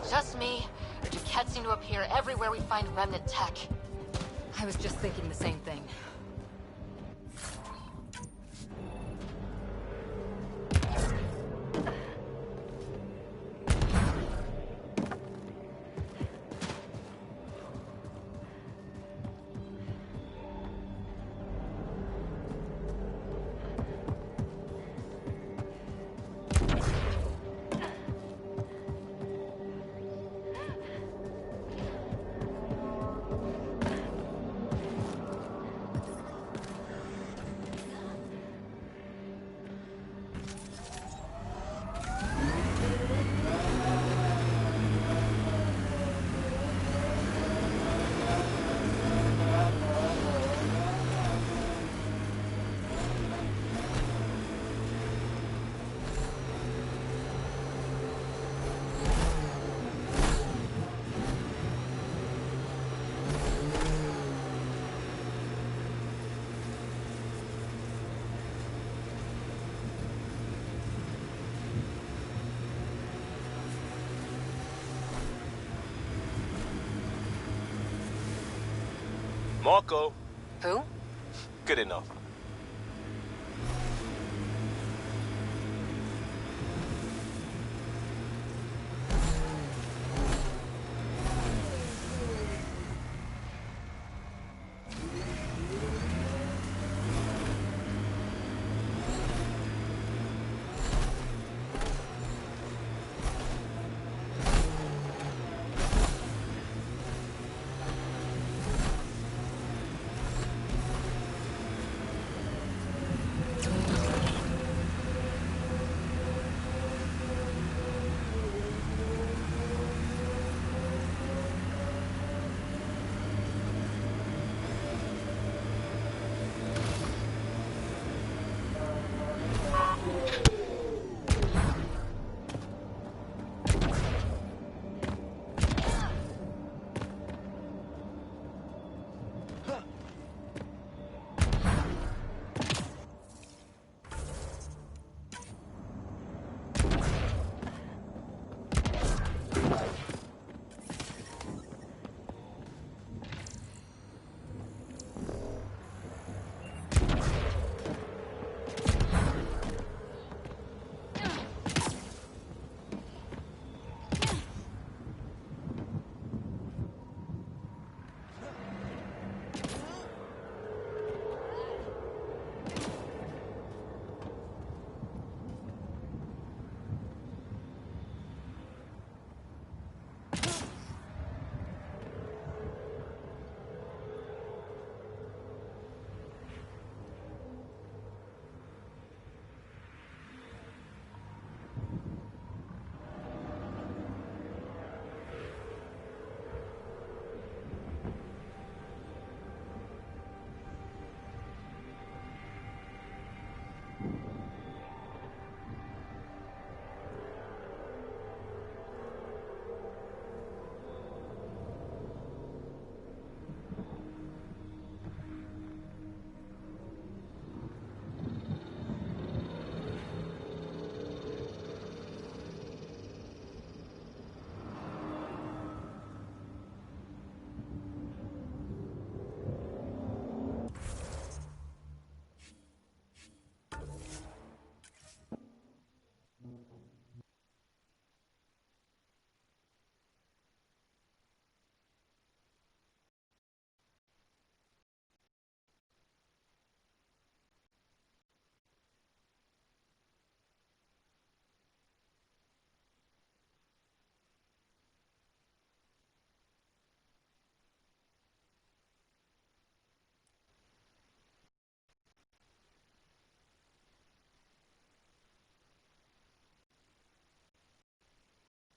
Just me, or do Kett seem to appear everywhere we find remnant tech? I was just thinking the same thing. Marco. Who? Good enough.